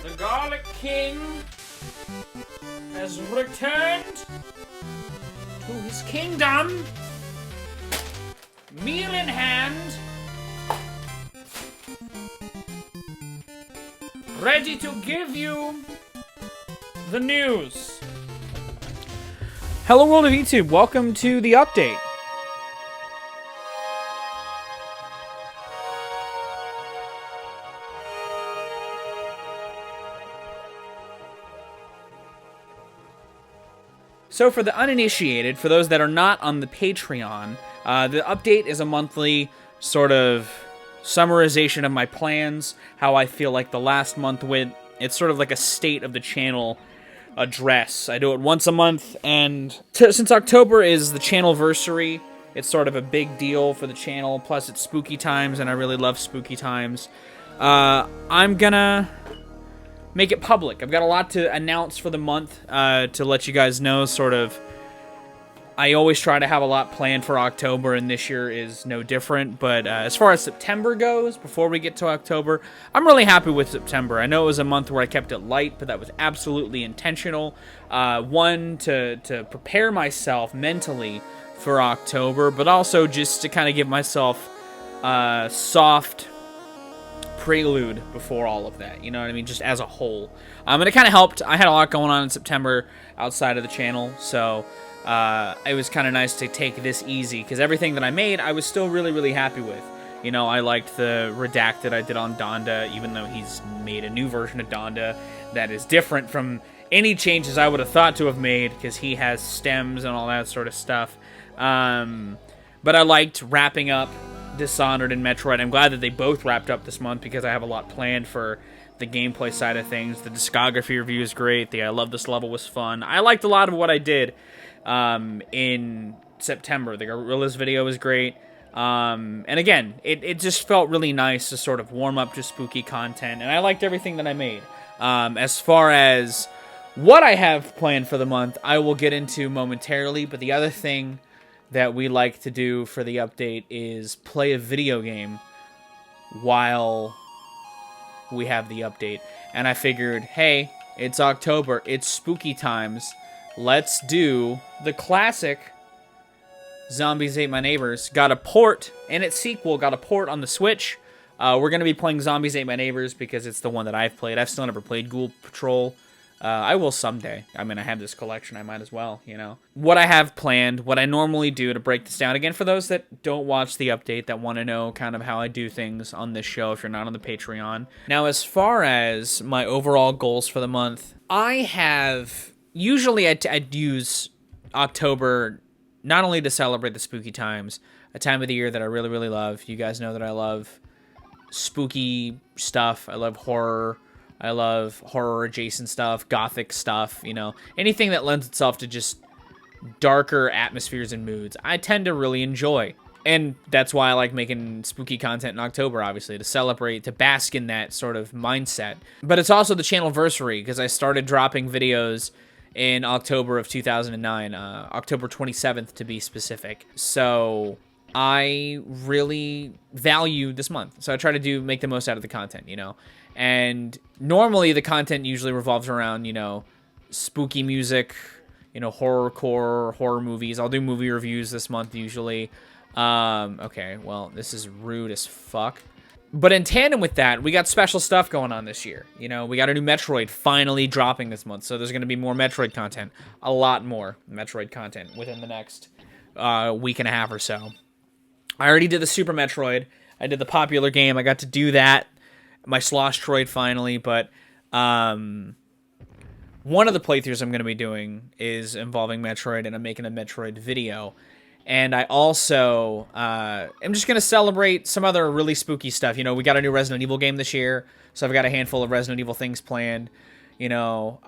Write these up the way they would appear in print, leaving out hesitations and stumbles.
The Garlic King has returned to his kingdom, meal in hand, ready to give you the news. Hello world of YouTube, welcome to the update. So for the uninitiated, for those that are not on the Patreon, the update is a monthly sort of summarization of my plans, how I feel like the last month went. It's sort of like a state of the channel address. I do it once a month, and since October is the channelversary, it's sort of a big deal for the channel, plus it's spooky times, and I really love spooky times. I'm gonna make it public. I've got a lot to announce for the month to let you guys know, sort of. I always try to have a lot planned for October, and this year is no different. But as far as September goes, before we get to October, I'm really happy with September. I know it was a month where I kept it light, but that was absolutely intentional. One, to prepare myself mentally for October, but also just to kind of give myself a soft prelude before all of that, you know what I mean, just as a whole. And it kind of helped. I had a lot going on in September outside of the channel, so it was kind of nice to take this easy, because everything that I made, I was still really, really happy with. You know, I liked the Redacted I did on Donda, even though he's made a new version of Donda that is different from any changes I would have thought to have made, because he has stems and all that sort of stuff. But I liked wrapping up Dishonored and Metroid. I'm glad that they both wrapped up this month, because I have a lot planned for the gameplay side of things. The discography review is great. The I Love This Level was fun. I liked a lot of what I did in September. The Gorillas video was great. And again, it just felt really nice to sort of warm up to spooky content, and I liked everything that I made. As far as what I have planned for the month, I will get into momentarily, but the other thing that we like to do for the update is play a video game while we have the update. And I figured, hey, it's October, it's spooky times, let's do the classic Zombies Ate My Neighbors. Got a port, and its sequel got a port on the Switch. We're going to be playing Zombies Ate My Neighbors because it's the one that I've played. I've still never played Ghoul Patrol. I will someday. I mean, I have this collection, I might as well, you know. What I have planned, what I normally do to break this down, again, for those that don't watch the update, that want to know kind of how I do things on this show if you're not on the Patreon. Now, as far as my overall goals for the month, I have, usually I'd use October not only to celebrate the spooky times, a time of the year that I really, really love. You guys know that I love spooky stuff. I love horror. I love horror-adjacent stuff, gothic stuff, you know. Anything that lends itself to just darker atmospheres and moods, I tend to really enjoy. And that's why I like making spooky content in October, obviously, to celebrate, to bask in that sort of mindset. But it's also the channelversary, because I started dropping videos in October of 2009, October 27th to be specific. So I really value this month. So I try to make the most out of the content, you know. And normally the content usually revolves around, you know, spooky music, you know, horrorcore, horror movies. I'll do movie reviews this month usually. Okay, well, this is rude as fuck. But in tandem with that, we got special stuff going on this year. You know, we got a new Metroid finally dropping this month, so there's going to be more Metroid content. A lot more Metroid content within the next week and a half or so. I already did the Super Metroid. I did the popular game. I got to do that. My Sloshtroid finally, but one of the playthroughs I'm going to be doing is involving Metroid, and I'm making a Metroid video. And I also am just going to celebrate some other really spooky stuff. You know, we got a new Resident Evil game this year, so I've got a handful of Resident Evil things planned. You know,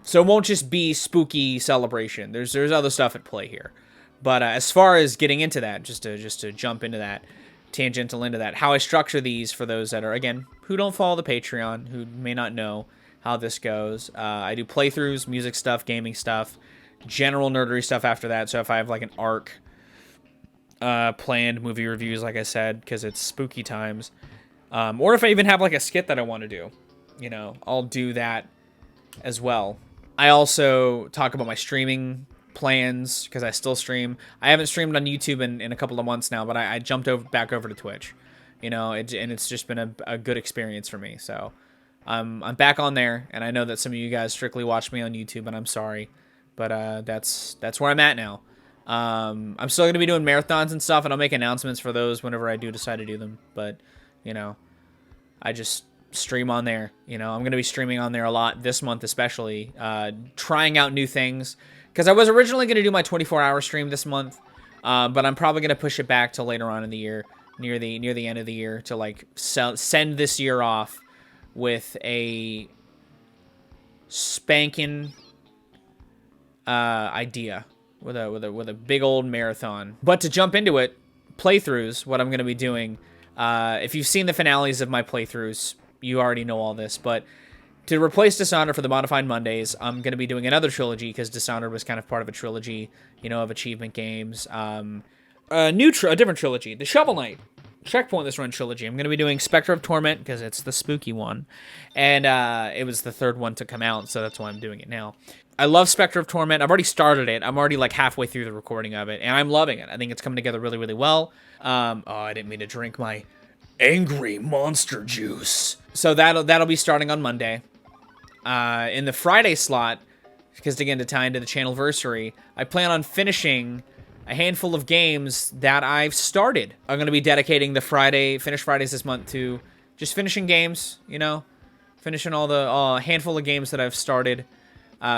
so it won't just be spooky celebration. There's other stuff at play here. But as far as getting into that, just to jump into that, tangential into that, how I structure these for those that are, again, who don't follow the Patreon, who may not know how this goes. I do playthroughs, music stuff, gaming stuff, general nerdery stuff after that. So if I have like an arc planned, movie reviews, like I said, because it's spooky times, or if I even have like a skit that I want to do, I'll do that as well. I also talk about my streaming plans because I still stream. I haven't streamed on YouTube in a couple of months now, but I jumped back over to Twitch, and it's just been a good experience for me. So I'm back on there, and I know that some of you guys strictly watch me on YouTube, and I'm sorry, but that's where I'm at now. I'm still going to be doing marathons and stuff, and I'll make announcements for those whenever I do decide to do them. But, I just stream on there. I'm going to be streaming on there a lot this month especially, trying out new things. Because I was originally going to do my 24-hour stream this month, but I'm probably going to push it back to later on in the year, near the end of the year, to, like, send this year off with a spanking idea. With a big old marathon. But to jump into it, playthroughs, what I'm going to be doing. If you've seen the finales of my playthroughs, you already know all this. But to replace Dishonored for the Modified Mondays, I'm going to be doing another trilogy because Dishonored was kind of part of a trilogy, of achievement games. A different trilogy, the Shovel Knight Checkpoint This Run trilogy. I'm going to be doing Spectre of Torment because it's the spooky one, and it was the third one to come out, so that's why I'm doing it now. I love Spectre of Torment. I've already started it. I'm already like halfway through the recording of it, and I'm loving it. I think it's coming together really, really well. I didn't mean to drink my angry monster juice. So that'll be starting on Monday. In the Friday slot, because again, to tie into the channelversary, I plan on finishing a handful of games that I've started. I'm going to be dedicating the Finish Fridays this month to just finishing games, finishing all the handful of games that I've started.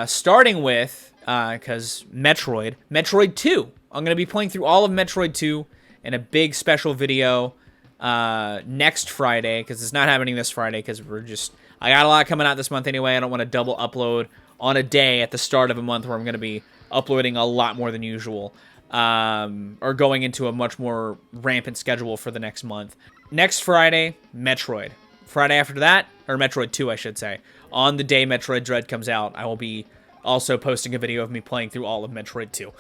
Starting with, because Metroid 2. I'm going to be playing through all of Metroid 2 in a big special video next Friday, because it's not happening this Friday, because I got a lot coming out this month anyway. I don't want to double upload on a day at the start of a month where I'm going to be uploading a lot more than usual, or going into a much more rampant schedule for the next month. Next Friday, Metroid. Friday after that, or Metroid 2, I should say. On the day Metroid Dread comes out, I will be also posting a video of me playing through all of Metroid 2.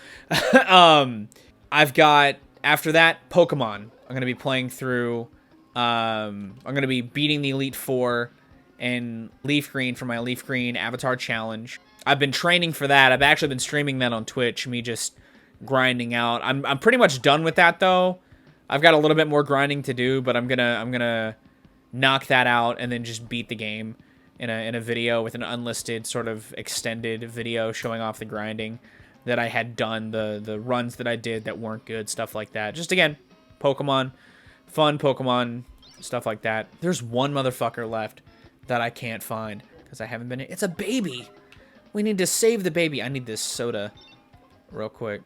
I've got, after that, Pokemon. I'm going to be playing through, I'm going to be beating the Elite Four in Leaf Green for my Leaf Green Avatar Challenge. I've been training for that. I've actually been streaming that on Twitch, me just grinding out. I'm pretty much done with that, though. I've got a little bit more grinding to do, but I'm gonna knock that out and then just beat the game in a video with an unlisted sort of extended video showing off the grinding that I had done, the runs that I did that weren't good, stuff like that. Just again, Pokemon, fun Pokemon, stuff like that. There's one motherfucker left that I can't find because I haven't been. It's a baby. We need to save the baby. I need this soda real quick.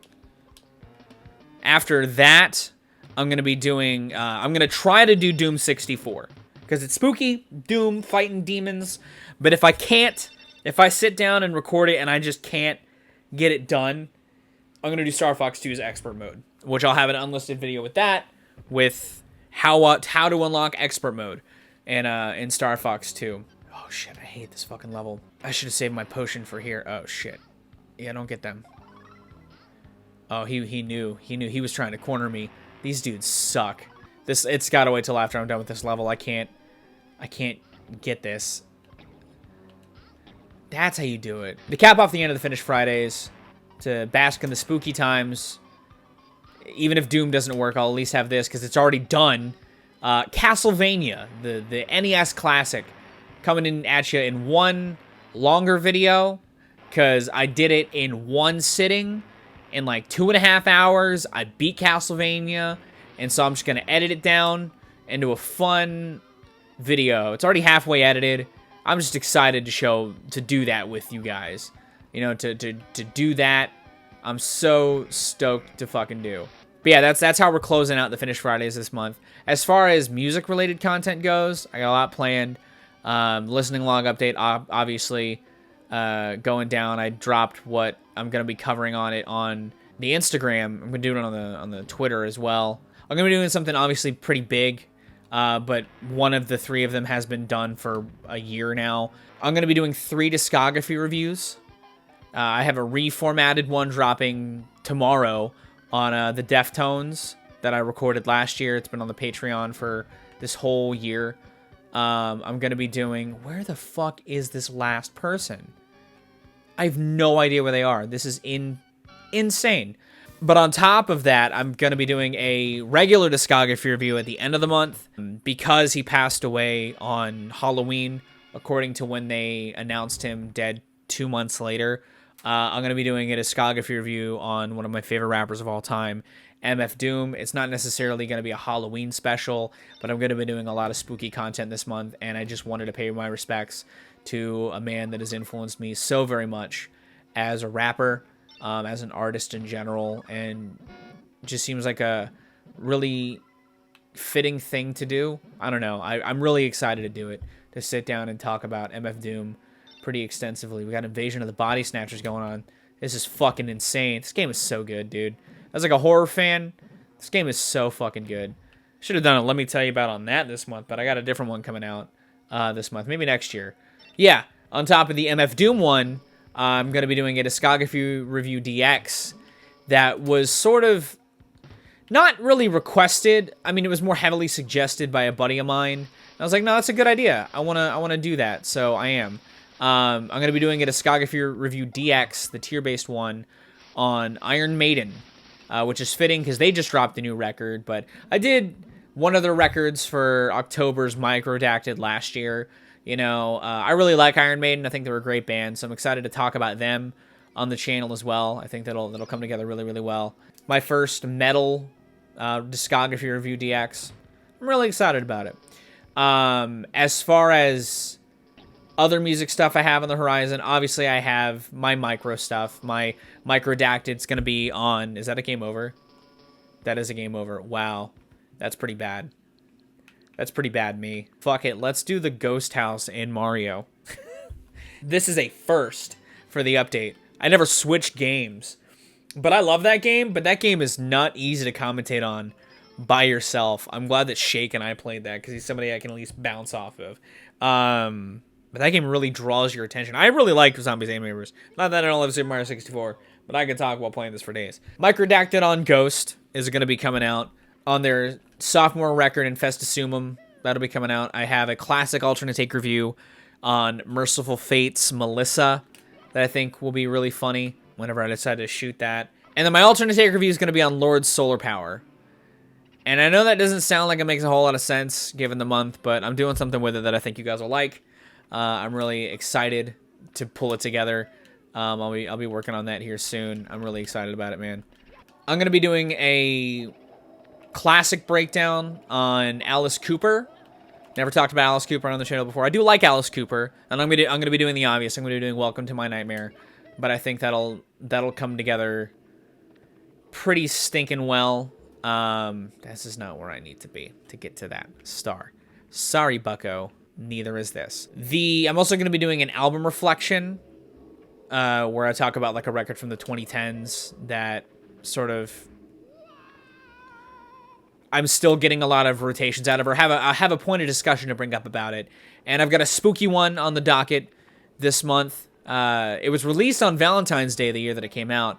After that, I'm gonna be doing. I'm gonna try to do Doom 64. Because it's spooky, Doom, fighting demons. But if I can't, if I sit down and record it and I just can't get it done, I'm going to do Star Fox 2's Expert Mode. Which I'll have an unlisted video with that. With how to unlock Expert Mode in Star Fox 2. Oh shit, I hate this fucking level. I should have saved my potion for here. Oh shit. Yeah, don't get them. Oh, he knew. He was trying to corner me. These dudes suck. It's got to wait till after I'm done with this level. I can't get this. That's how you do it. To cap off the end of the Finish Fridays, to bask in the spooky times, even if Doom doesn't work, I'll at least have this because it's already done. Castlevania, the NES classic, coming in at you in one longer video because I did it in one sitting in like 2.5 hours. I beat Castlevania, and so I'm just going to edit it down into a fun video. It's already halfway edited. I'm just excited to do that with you guys. To do that, I'm so stoked to fucking do. But yeah, that's how we're closing out the Finish Fridays this month. As far as music-related content goes, I got a lot planned. Listening log update, obviously, going down. I dropped what I'm going to be covering on it on the Instagram. I'm going to do it on the Twitter as well. I'm going to be doing something obviously pretty big, but one of the three of them has been done for a year now. I'm going to be doing 3 discography reviews. I have a reformatted one dropping tomorrow on the Deftones that I recorded last year. It's been on the Patreon for this whole year. I'm going to be doing... Where the fuck is this last person? I have no idea where they are. This is insane. But on top of that, I'm going to be doing a regular discography review at the end of the month. Because he passed away on Halloween, according to when they announced him dead 2 months later, I'm going to be doing a discography review on one of my favorite rappers of all time, MF Doom. It's not necessarily going to be a Halloween special, but I'm going to be doing a lot of spooky content this month, and I just wanted to pay my respects to a man that has influenced me so very much as a rapper, as an artist in general, and just seems like a really fitting thing to do. I don't know. I'm really excited to do it, to sit down and talk about MF Doom pretty extensively. We got Invasion of the Body Snatchers going on. This is fucking insane. This game is so good, dude. As like a horror fan, this game is so fucking good. Should have done a Let Me Tell You About on that this month, but I got a different one coming out this month. Maybe next year. Yeah, on top of the MF Doom one, I'm going to be doing a discography review DX that was sort of not really requested. I mean, it was more heavily suggested by a buddy of mine. I was like, no, that's a good idea. I want to do that, so I am. I'm going to be doing a discography review DX, the tier-based one, on Iron Maiden, which is fitting because they just dropped a new record, but I did one of their records for October's Microdacted last year. You know, I really like Iron Maiden. I think they're a great band, so I'm excited to talk about them on the channel as well. I think that'll come together really, really well. My first metal discography review DX. I'm really excited about it. As far as other music stuff I have on the horizon, obviously I have my micro stuff. My Microdacted's going to be on... Is that a game over? That is a game over. Wow. That's pretty bad. That's pretty bad, me. Fuck it, let's do the ghost house in Mario. This is a first for the update. I never switched games. But I love that game, but that game is not easy to commentate on by yourself. I'm glad that Shake and I played that, because he's somebody I can at least bounce off of. But that game really draws your attention. I really like Zombies Ate Neighbors. Not that I don't love Super Mario 64, but I could talk while playing this for days. Microdacted on Ghost is going to be coming out on their sophomore record, Infestisumum. That'll be coming out. I have a classic alternate take review on Merciful Fate's Melissa that I think will be really funny whenever I decide to shoot that. And then my alternate take review is going to be on Lord's Solar Power. And I know that doesn't sound like it makes a whole lot of sense given the month, but I'm doing something with it that I think you guys will like. I'm really excited to pull it together. I'll be working on that here soon. I'm really excited about it, man. I'm going to be doing a classic breakdown on Alice Cooper. Never talked about Alice Cooper on the channel before. I do like Alice Cooper, and I'm gonna be doing the obvious. I'm gonna be doing Welcome to My Nightmare, but I think that'll come together pretty stinking well. This is not where I need to be to get to that star. Sorry, Bucko. Neither is this. I'm also gonna be doing an album reflection, where I talk about like a record from the 2010s that sort of I'm still getting a lot of rotations out of, or have a point of discussion to bring up about it. And I've got a spooky one on the docket this month. It was released on Valentine's Day, the year that it came out,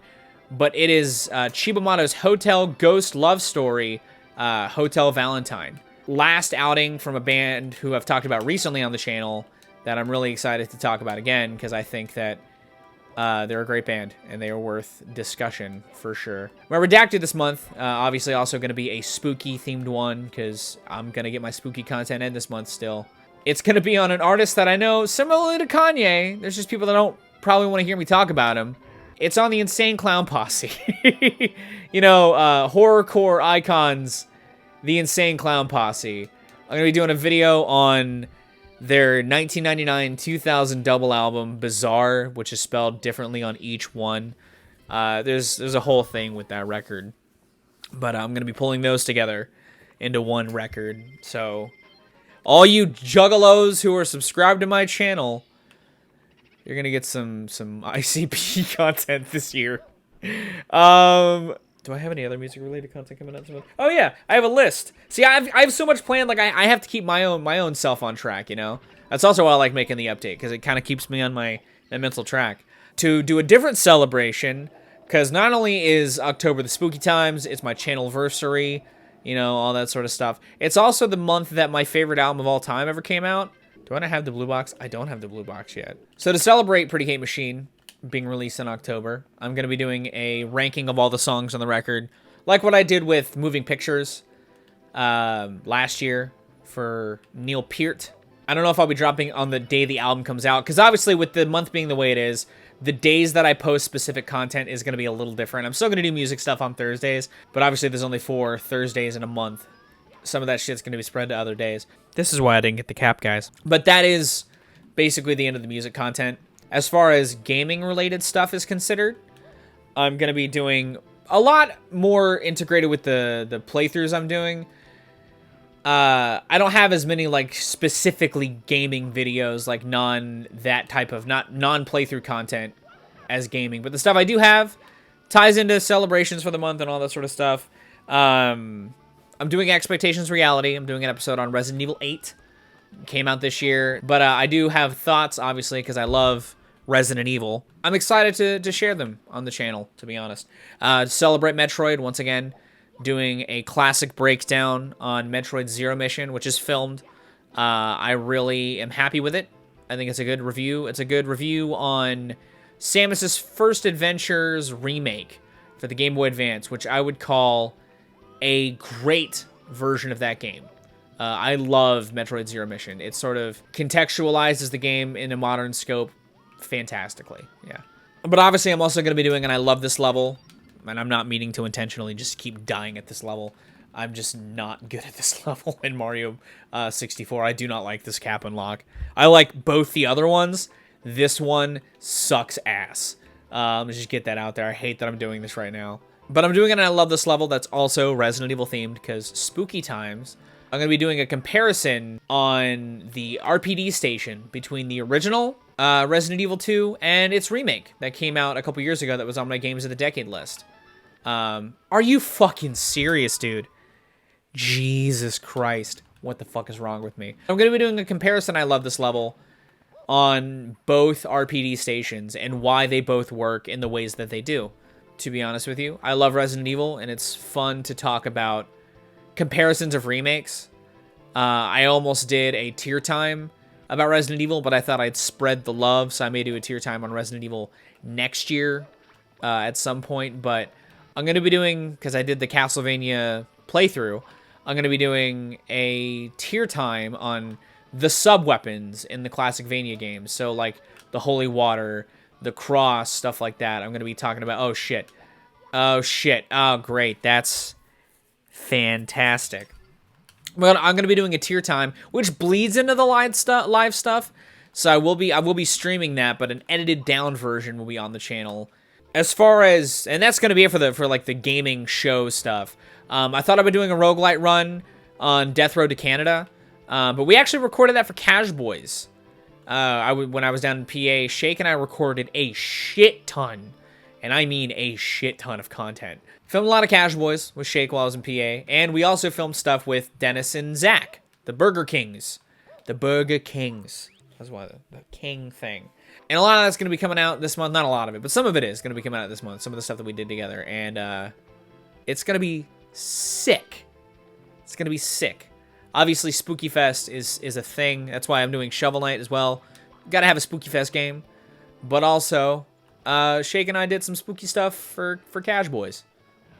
but it is Chibamato's Hotel Ghost Love Story, Hotel Valentine. Last outing from a band who I've talked about recently on the channel that I'm really excited to talk about again, because I think that they're a great band, and they are worth discussion, for sure. My Redacted this month, obviously also going to be a spooky-themed one, because I'm going to get my spooky content in this month still. It's going to be on an artist that I know, similarly to Kanye. There's just people that don't probably want to hear me talk about him. It's on the Insane Clown Posse. You know, horrorcore icons, the Insane Clown Posse. I'm going to be doing a video on their 1999-2000 double album, Bizarre, which is spelled differently on each one. There's a whole thing with that record. But I'm going to be pulling those together into one record. So, all you juggalos who are subscribed to my channel, you're going to get some ICP content this year. Do I have any other music-related content coming up this month? Oh, yeah, I have a list. See, I have so much planned, like, I have to keep my own self on track, you know? That's also why I like making the update, because it kind of keeps me on my mental track. To do a different celebration, because not only is October the spooky times, it's my channelversary, you know, all that sort of stuff. It's also the month that my favorite album of all time ever came out. Do I not have the blue box? I don't have the blue box yet. So to celebrate Pretty Hate Machine being released in October, I'm going to be doing a ranking of all the songs on the record, like what I did with Moving Pictures last year for Neil Peart. I don't know if I'll be dropping on the day the album comes out, because obviously with the month being the way it is, the days that I post specific content is going to be a little different. I'm still going to do music stuff on Thursdays, but obviously there's only 4 Thursdays in a month. Some of that shit's going to be spread to other days. This is why I didn't get the cap, guys. But that is basically the end of the music content. As far as gaming-related stuff is considered, I'm going to be doing a lot more integrated with the playthroughs I'm doing. I don't have as many, like, specifically gaming videos, like, non-playthrough content as gaming. But the stuff I do have ties into celebrations for the month and all that sort of stuff. I'm doing Expectations Reality. I'm doing an episode on Resident Evil 8. Came out this year. But I do have thoughts, obviously, because I love Resident Evil. I'm excited to share them on the channel, to be honest. To celebrate Metroid, once again, doing a classic breakdown on Metroid Zero Mission, which is filmed. I really am happy with it. I think it's a good review. It's a good review on Samus's First Adventures remake for the Game Boy Advance, which I would call a great version of that game. I love Metroid Zero Mission. It sort of contextualizes the game in a modern scope fantastically. Yeah. But obviously I'm also going to be doing, and I love this level, and I'm not meaning to intentionally just keep dying at this level. I'm just not good at this level in Mario 64. I do not like this cap unlock. I like both the other ones. This one sucks ass. Let's just get that out there. I hate that I'm doing this right now. But I'm doing it and I love this level that's also Resident Evil themed because spooky times. I'm going to be doing a comparison on the RPD station between the original Resident Evil 2 and its remake that came out a couple years ago that was on my Games of the Decade list. Are you fucking serious, dude? Jesus Christ. What the fuck is wrong with me? I'm going to be doing a comparison, I love this level, on both RPD stations and why they both work in the ways that they do. To be honest with you, I love Resident Evil, and it's fun to talk about comparisons of remakes. I almost did a tier time about Resident Evil, but I thought I'd spread the love, so I may do a tier time on Resident Evil next year at some point. But I'm going to be doing, because I did the Castlevania playthrough, I'm going to be doing a tier time on the sub-weapons in the classic Vania games. So, like, the Holy Water, the Cross, stuff like that. I'm going to be talking about, oh, shit. Oh, shit. Oh, great. That's fantastic. But I'm going to be doing a tier time, which bleeds into the live stuff. So I will be streaming that, but an edited down version will be on the channel. As far as, and that's going to be it for like the gaming show stuff. I thought I'd be doing a roguelite run on Death Road to Canada, but we actually recorded that for Cash Boys. When I was down in PA, Shake and I recorded a shit ton, and I mean a shit ton of content. Filmed a lot of Cash Boys with Shake while I was in PA, and we also filmed stuff with Dennis and Zach, the Burger Kings. The Burger Kings. That's why the king thing. And a lot of that's going to be coming out this month. Not a lot of it, but some of it is going to be coming out this month. Some of the stuff that we did together. And it's going to be sick. It's going to be sick. Obviously, Spooky Fest is a thing. That's why I'm doing Shovel Knight as well. Got to have a Spooky Fest game. But also, Shake and I did some spooky stuff for Cash Boys.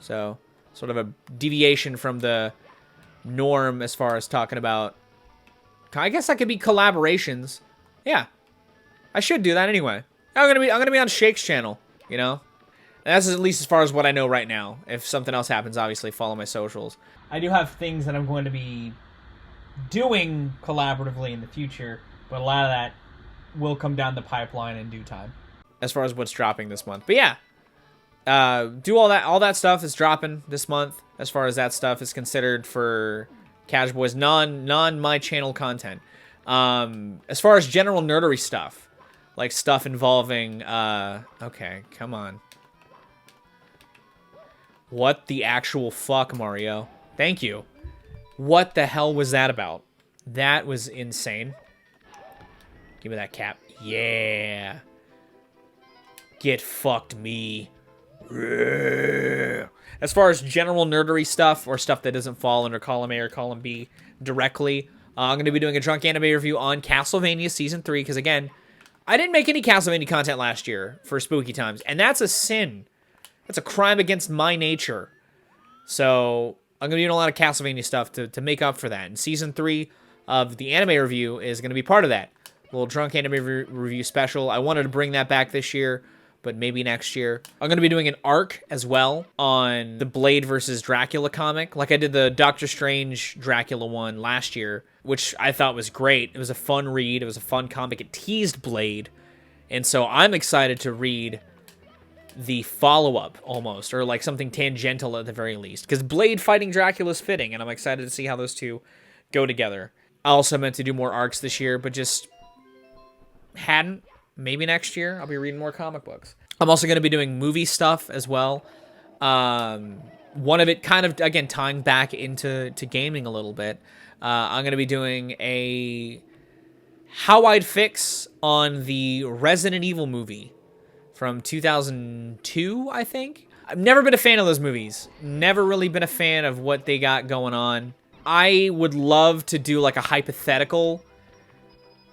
So, sort of a deviation from the norm as far as talking about... I guess that could be collaborations. Yeah. I should do that anyway. I'm gonna be on Shake's channel, you know? And that's at least as far as what I know right now. If something else happens, obviously follow my socials. I do have things that I'm going to be doing collaboratively in the future, but a lot of that will come down the pipeline in due time. As far as what's dropping this month. But yeah. Do all that stuff is dropping this month, as far as that stuff is considered for Cash Boys, non my channel content. As far as general nerdery stuff, like stuff involving, okay, come on. What the actual fuck, Mario? Thank you. What the hell was that about? That was insane. Give me that cap. Yeah. Get fucked me. As far as general nerdery stuff, or stuff that doesn't fall under column A or column B directly, I'm going to be doing a drunk anime review on Castlevania Season 3, because again, I didn't make any Castlevania content last year for Spooky Times, and that's a sin. That's a crime against my nature. So I'm going to be doing a lot of Castlevania stuff to make up for that. And Season 3 of the anime review is going to be part of that. A little drunk anime review special. I wanted to bring that back this year, but maybe next year. I'm going to be doing an arc as well on the Blade versus Dracula comic, like I did the Doctor Strange Dracula one last year, which I thought was great. It was a fun read. It was a fun comic. It teased Blade. And so I'm excited to read the follow-up almost, or like something tangential at the very least, because Blade fighting Dracula is fitting, and I'm excited to see how those two go together. I also meant to do more arcs this year, but just hadn't. Maybe next year I'll be reading more comic books. I'm also going to be doing movie stuff as well. One of it kind of, again, tying back into gaming a little bit. I'm going to be doing a how I'd fix on the Resident Evil movie from 2002, I think. I've never been a fan of those movies. Never really been a fan of what they got going on. I would love to do like a hypothetical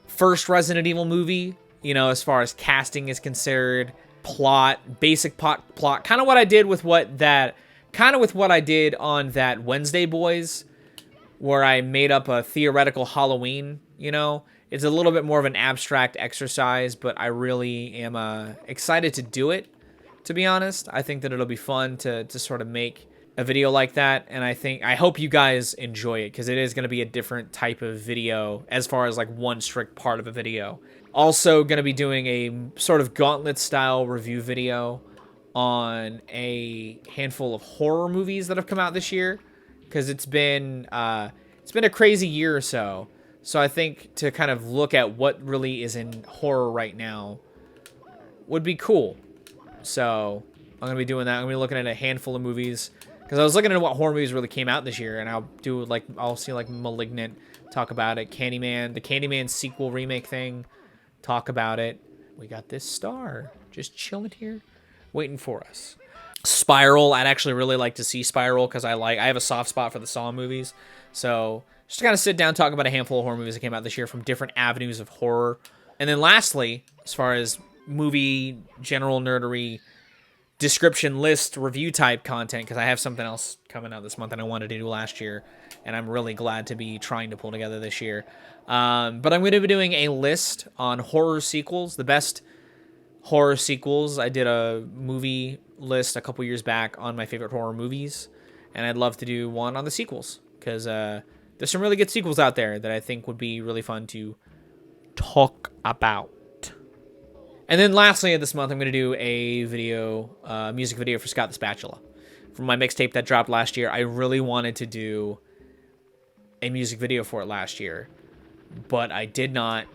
first Resident Evil movie, you know, as far as casting is concerned, plot, basic plot, kind of what I did with what I did on that Wednesday Boys, where I made up a theoretical Halloween, you know. It's a little bit more of an abstract exercise, but I really am excited to do it, to be honest. I think that it'll be fun to sort of make a video like that, and I hope you guys enjoy it, because it is going to be a different type of video as far as like one strict part of a video. Also going to be doing a sort of gauntlet-style review video on a handful of horror movies that have come out this year, because it's been a crazy year or so. So I think to kind of look at what really is in horror right now would be cool. So I'm going to be doing that. I'm going to be looking at a handful of movies, because I was looking at what horror movies really came out this year, and I'll see like Malignant, talk about it, Candyman, the Candyman sequel remake thing, talk about it. We got this star just chilling here, waiting for us. Spiral, I'd actually really like to see Spiral, because I have a soft spot for the Saw movies. So just to kind of sit down, talk about a handful of horror movies that came out this year from different avenues of horror. And then lastly, as far as movie general nerdery description list review type content, because I have something else coming out this month that I wanted to do last year, and I'm really glad to be trying to pull together this year. But I'm going to be doing a list on horror sequels, the best horror sequels. I did a movie list a couple years back on my favorite horror movies, and I'd love to do one on the sequels, because there's some really good sequels out there that I think would be really fun to talk about. And then lastly, this month, I'm going to do a video, music video for Scott the Spatula. From my mixtape that dropped last year, I really wanted to do a music video for it last year, but I did not,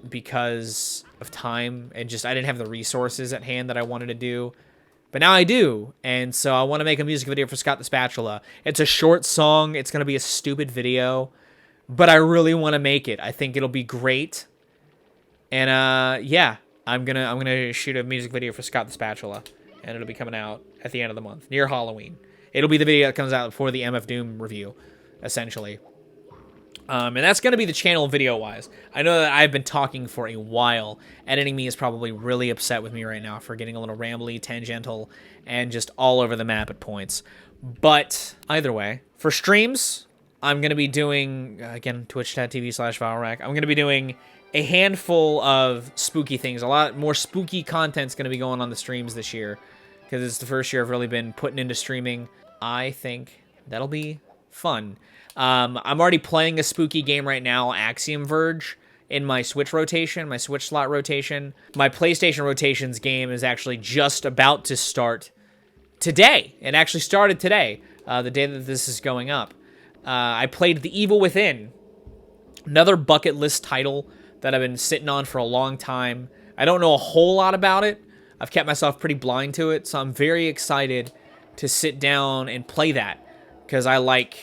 because of time, and just I didn't have the resources at hand that I wanted to do. But now I do, and so I want to make a music video for Scott the Spatula. It's a short song. It's going to be a stupid video, but I really want to make it. I think it'll be great. And yeah, I'm gonna shoot a music video for Scott the Spatula, and it'll be coming out at the end of the month, near Halloween. It'll be the video that comes out before the MF Doom review, essentially. And that's going to be the channel video-wise. I know that I've been talking for a while. Editing me is probably really upset with me right now for getting a little rambly, tangential, and just all over the map at points. But either way, for streams, I'm going to be doing, again, twitch.tv/VowelRack. I'm going to be doing a handful of spooky things. A lot more spooky content's going to be going on the streams this year, because it's the first year I've really been putting into streaming. I think that'll be fun. I'm already playing a spooky game right now, Axiom Verge, in my Switch rotation, my Switch slot rotation. My PlayStation rotations game is actually just about to start today. It actually started today, the day that this is going up. I played The Evil Within, another bucket list title that I've been sitting on for a long time. I don't know a whole lot about it. I've kept myself pretty blind to it, so I'm very excited to sit down and play that, because I like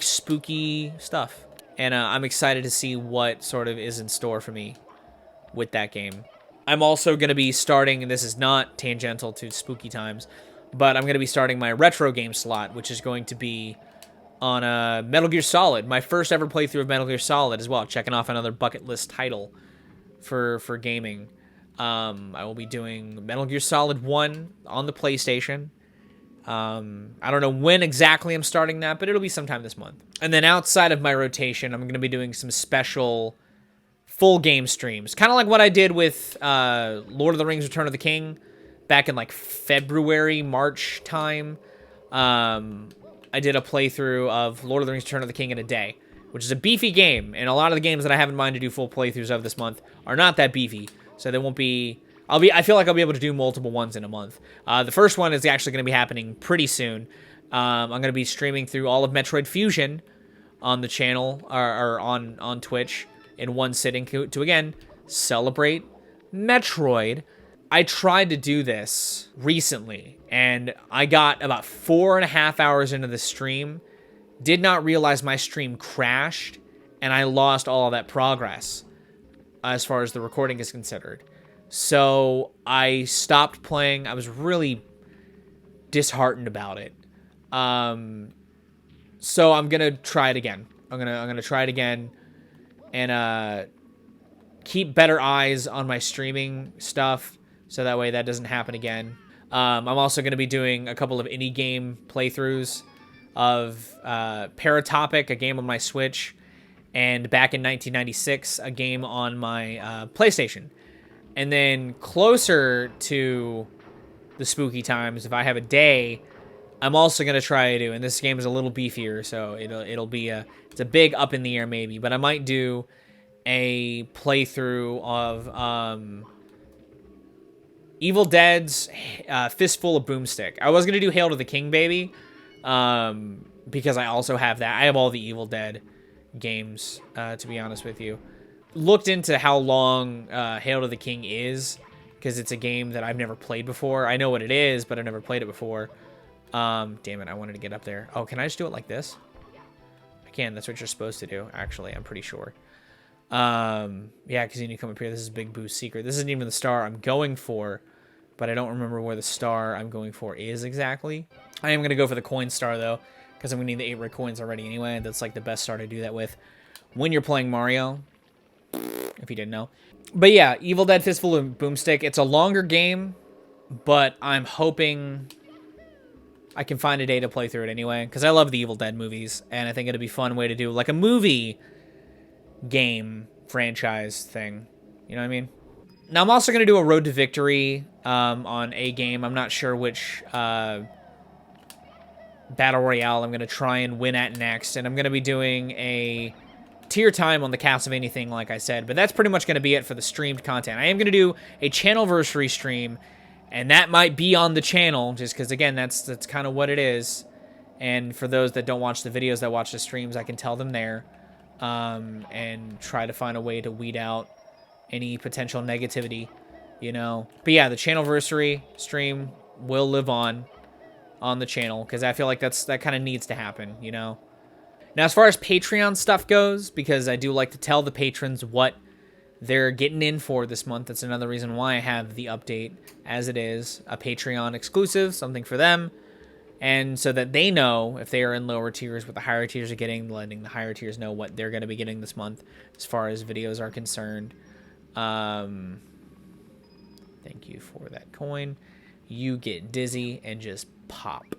spooky stuff, and I'm excited to see what sort of is in store for me with that game. I'm also going to be starting, and this is not tangential to spooky times, but I'm going to be starting my retro game slot, which is going to be on Metal Gear Solid, my first ever playthrough of Metal Gear Solid as well, checking off another bucket list title for gaming. I will be doing Metal Gear Solid 1 on the PlayStation. I don't know when exactly I'm starting that, but it'll be sometime this month. And then outside of my rotation, I'm going to be doing some special full game streams, kind of like what I did with Lord of the Rings Return of the King back in like February, March time. I did a playthrough of Lord of the Rings Return of the King in a day, which is a beefy game, and a lot of the games that I have in mind to do full playthroughs of this month are not that beefy, so they won't be... I feel like I'll be able to do multiple ones in a month. The first one is actually going to be happening pretty soon. I'm going to be streaming through all of Metroid Fusion on the channel, or on Twitch, in one sitting to again celebrate Metroid. I tried to do this recently, and I got about 4.5 hours into the stream, did not realize my stream crashed, and I lost all of that progress as far as the recording is considered. So I stopped playing. I was really disheartened about it. So I'm gonna try it again. I'm gonna try it again, and keep better eyes on my streaming stuff, so that way that doesn't happen again. I'm also gonna be doing a couple of indie game playthroughs of Paratopic, a game on my Switch, and back in 1996, a game on my PlayStation. And then closer to the spooky times, if I have a day, I'm also going to try to do, and this game is a little beefier, so it'll be it's a big up in the air maybe, but I might do a playthrough of Evil Dead's Fistful of Boomstick. I was going to do Hail to the King, baby, because I also have that. I have all the Evil Dead games, to be honest with you. Looked into how long Hail to the King is, because it's a game that I've never played before. I know what it is, but I've never played it before. Damn it, I wanted to get up there. Oh, can I just do it like this? I can. That's what you're supposed to do, actually. I'm pretty sure. Yeah, because you need to come up here. This is Big Boo's secret. This isn't even the star I'm going for, but I don't remember where the star I'm going for is exactly. I am going to go for the coin star, though, because I'm going to need the 8 red coins already anyway. That's like the best star to do that with when you're playing Mario, if you didn't know. But yeah, Evil Dead Fistful of Boomstick. It's a longer game, but I'm hoping I can find a day to play through it anyway, because I love the Evil Dead movies, and I think it'd be a fun way to do like a movie game franchise thing. You know what I mean? Now, I'm also going to do a Road to Victory on a game. I'm not sure which Battle Royale I'm going to try and win at next, and I'm going to be doing a tier time on the Castlevania thing, like I said, but that's pretty much going to be it for the streamed content. I am going to do a Channelversary stream, and that might be on the channel, just because, again, that's kind of what it is. And for those that don't watch the videos, that watch the streams, I can tell them there, and try to find a way to weed out any potential negativity, you know. But yeah, the Channelversary stream will live on the channel, because I feel like that kind of needs to happen, you know. Now, as far as Patreon stuff goes, because I do like to tell the patrons what they're getting in for this month. That's another reason why I have the update as it is, a Patreon exclusive, something for them. And so that they know if they are in lower tiers what the higher tiers are getting, letting the higher tiers know what they're going to be getting this month as far as videos are concerned. Thank you for that coin. You get dizzy and just pop.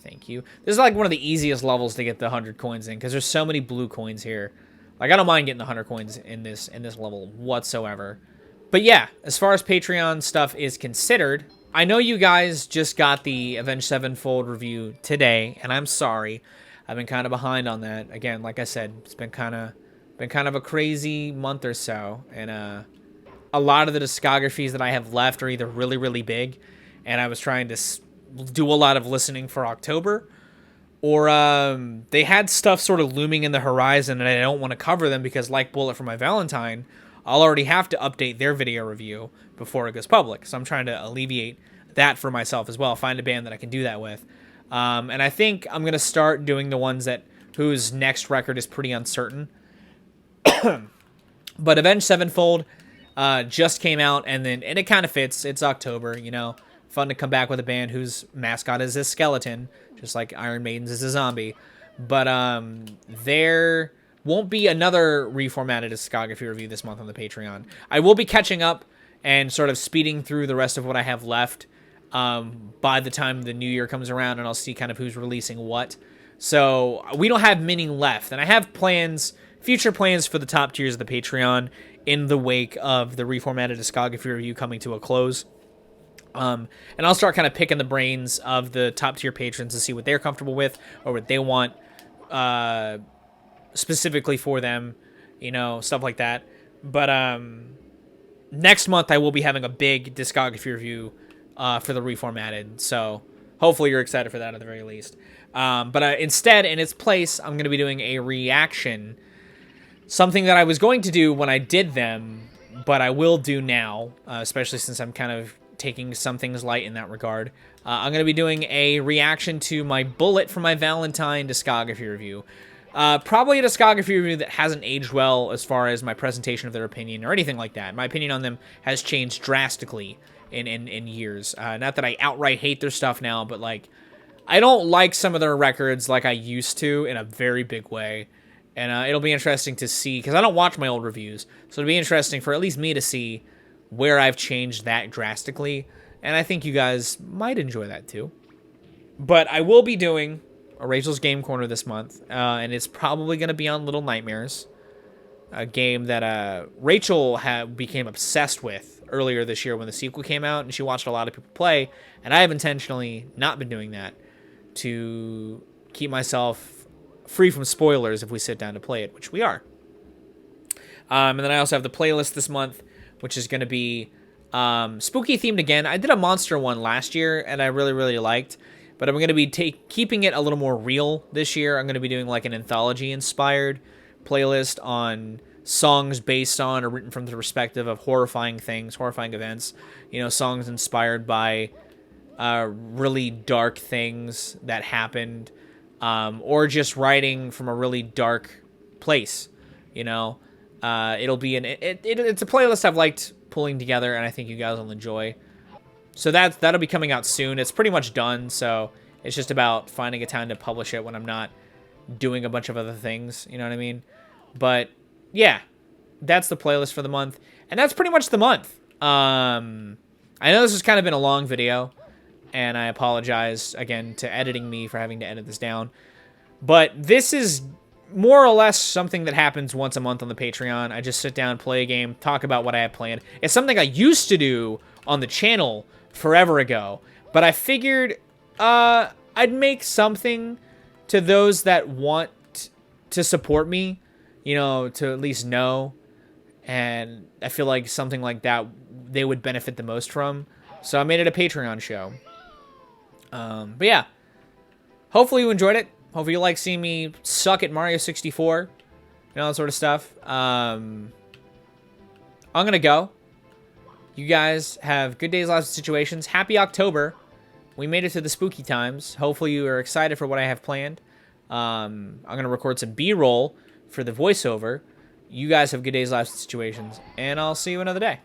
Thank you. This is like one of the easiest levels to get the 100 coins in, because there's so many blue coins here. Like, I don't mind getting the 100 coins in this level whatsoever. But yeah, as far as Patreon stuff is considered, I know you guys just got the Avenged Sevenfold review today, and I'm sorry. I've been kind of behind on that. Again, like I said, it's been kind of a crazy month or so, and a lot of the discographies that I have left are either really, really big, and I was trying to do a lot of listening for October, or they had stuff sort of looming in the horizon, and I don't want to cover them because, like Bullet for My Valentine, I'll already have to update their video review before it goes public. So I'm trying to alleviate that for myself as well, find a band that I can do that with. And I think I'm going to start doing the ones whose next record is pretty uncertain. But Avenged Sevenfold, just came out, and it kind of fits. It's October, fun to come back with a band whose mascot is a skeleton, just like Iron Maiden's is a zombie. But there won't be another reformatted discography review this month on the Patreon. I will be catching up and sort of speeding through the rest of what I have left by the time the new year comes around, and I'll see kind of who's releasing what. So we don't have many left, and I have future plans for the top tiers of the Patreon in the wake of the reformatted discography review coming to a close. And I'll start kind of picking the brains of the top tier patrons to see what they're comfortable with or what they want specifically for them, stuff like that. But next month I will be having a big discography review for the reformatted, so hopefully you're excited for that at the very least. But instead, in its place, I'm going to be doing a reaction, something that I was going to do when I did them, but I will do now, especially since I'm kind of taking some things light in that regard. I'm going to be doing a reaction to my Bullet for my Valentine discography review. Probably a discography review that hasn't aged well as far as my presentation of their opinion or anything like that. My opinion on them has changed drastically in years. Not that I outright hate their stuff now, but like I don't like some of their records like I used to in a very big way. And it'll be interesting to see, because I don't watch my old reviews, so it'll be interesting for at least me to see where I've changed that drastically, and I think you guys might enjoy that too. But I will be doing a Rachel's Game Corner this month, and it's probably going to be on Little Nightmares, a game that Rachel became obsessed with earlier this year when the sequel came out, and she watched a lot of people play, and I have intentionally not been doing that to keep myself free from spoilers if we sit down to play it, which we are. And then I also have the playlist this month, which is going to be spooky themed again. I did a monster one last year, and I really, really liked. But I'm going to be keeping it a little more real this year. I'm going to be doing like an anthology-inspired playlist on songs based on or written from the perspective of horrifying things, horrifying events. Songs inspired by really dark things that happened, or just writing from a really dark place. It'll be it's a playlist I've liked pulling together, and I think you guys will enjoy. So that'll be coming out soon. It's pretty much done, so it's just about finding a time to publish it when I'm not doing a bunch of other things, you know what I mean? But yeah, that's the playlist for the month, and that's pretty much the month. I know this has kind of been a long video, and I apologize again to editing me for having to edit this down, but this is more or less something that happens once a month on the Patreon. I just sit down, play a game, talk about what I have planned. It's something I used to do on the channel forever ago, but I figured I'd make something to those that want to support me, to at least know, and I feel like something like that they would benefit the most from. So I made it a Patreon show. But yeah, hopefully you enjoyed it. Hopefully you like seeing me suck at Mario 64 and all that sort of stuff. I'm going to go. You guys have good days, lots of situations. Happy October. We made it to the spooky times. Hopefully you are excited for what I have planned. I'm going to record some B-roll for the voiceover. You guys have good days, lots of situations. And I'll see you another day.